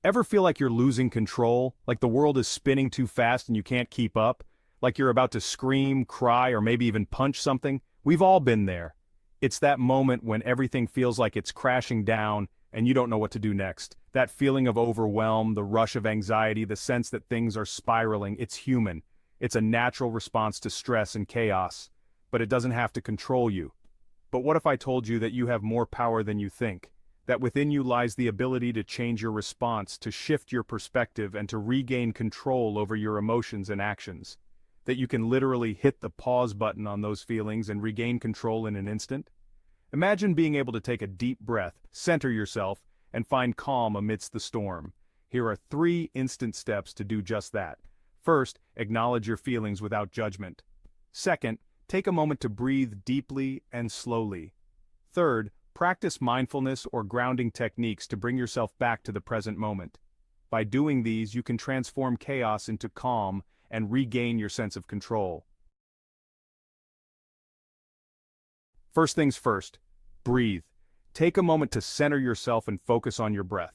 Ever feel like you're losing control, like the world is spinning too fast and you can't keep up? Like you're about to scream, cry, or maybe even punch something? We've all been there. It's that moment when everything feels like it's crashing down and you don't know what to do next. That feeling of overwhelm, the rush of anxiety, the sense that things are spiraling, it's human. It's a natural response to stress and chaos, but it doesn't have to control you. But what if I told you that you have more power than you think? That within you lies the ability to change your response, to shift your perspective, and to regain control over your emotions and actions? That you can literally hit the pause button on those feelings and regain control in an instant? Imagine being able to take a deep breath, center yourself, and find calm amidst the storm. Here are 3 instant steps to do just that. First, acknowledge your feelings without judgment. Second, take a moment to breathe deeply and slowly. Third, practice mindfulness or grounding techniques to bring yourself back to the present moment. By doing these, you can transform chaos into calm and regain your sense of control. First things first, breathe. Take a moment to center yourself and focus on your breath.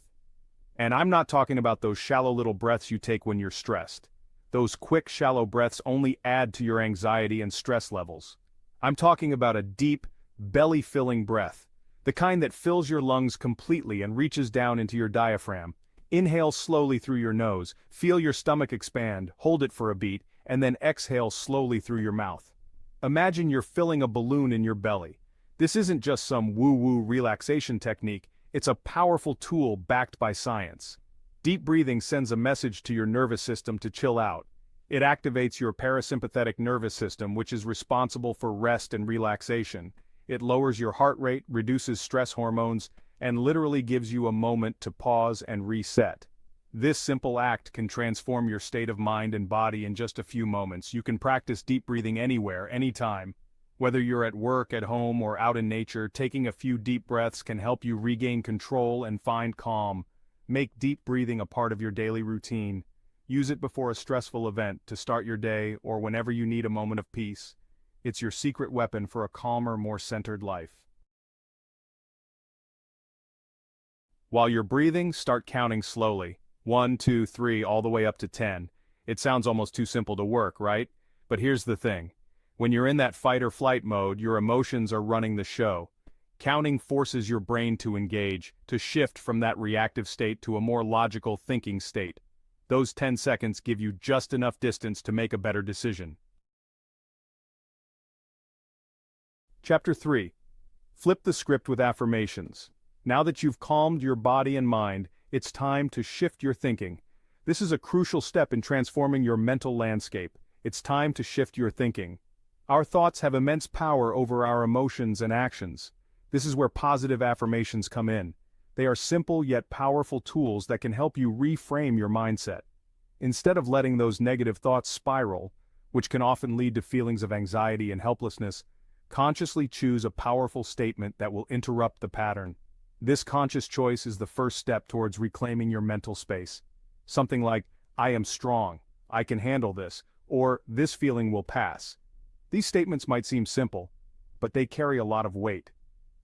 And I'm not talking about those shallow little breaths you take when you're stressed. Those quick, shallow breaths only add to your anxiety and stress levels. I'm talking about a deep, belly-filling breath. The kind that fills your lungs completely and reaches down into your diaphragm. Inhale slowly through your nose, feel your stomach expand, hold it for a beat, and then exhale slowly through your mouth. Imagine you're filling a balloon in your belly. This isn't just some woo-woo relaxation technique, it's a powerful tool backed by science. Deep breathing sends a message to your nervous system to chill out. It activates your parasympathetic nervous system, which is responsible for rest and relaxation. It lowers your heart rate, reduces stress hormones, and literally gives you a moment to pause and reset. This simple act can transform your state of mind and body in just a few moments. You can practice deep breathing anywhere, anytime. Whether you're at work, at home, or out in nature, taking a few deep breaths can help you regain control and find calm. Make deep breathing a part of your daily routine. Use it before a stressful event, to start your day, or whenever you need a moment of peace. It's your secret weapon for a calmer, more centered life. While you're breathing, start counting slowly. 1, 2, 3, all the way up to 10. It sounds almost too simple to work, right? But here's the thing. When you're in that fight or flight mode, your emotions are running the show. Counting forces your brain to engage, to shift from that reactive state to a more logical thinking state. Those 10 seconds give you just enough distance to make a better decision. Chapter 3. Flip the script with affirmations. Now that you've calmed your body and mind, it's time to shift your thinking. This is a crucial step in transforming your mental landscape. It's time to shift your thinking. Our thoughts have immense power over our emotions and actions. This is where positive affirmations come in. They are simple yet powerful tools that can help you reframe your mindset. Instead of letting those negative thoughts spiral, which can often lead to feelings of anxiety and helplessness, consciously choose a powerful statement that will interrupt the pattern. This conscious choice is the first step towards reclaiming your mental space. Something like, I am strong, I can handle this, or this feeling will pass. These statements might seem simple, but they carry a lot of weight.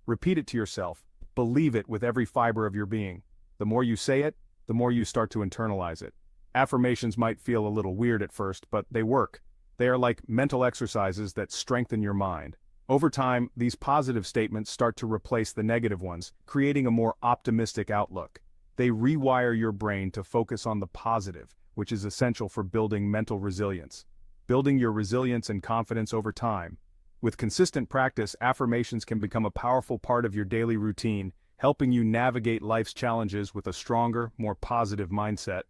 Repeat it to yourself, believe it with every fiber of your being. The more you say it, the more you start to internalize it. Affirmations might feel a little weird at first, but they work. They are like mental exercises that strengthen your mind. Over time, these positive statements start to replace the negative ones, creating a more optimistic outlook. They rewire your brain to focus on the positive, which is essential for building mental resilience. Building your resilience and confidence over time. With consistent practice, affirmations can become a powerful part of your daily routine, helping you navigate life's challenges with a stronger, more positive mindset.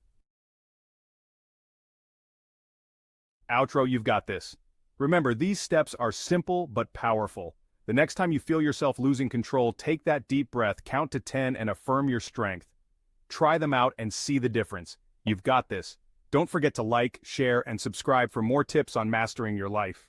Outro, you've got this. Remember, these steps are simple but powerful. The next time you feel yourself losing control, take that deep breath, count to 10, and affirm your strength. Try them out and see the difference. You've got this. Don't forget to like, share, and subscribe for more tips on mastering your life.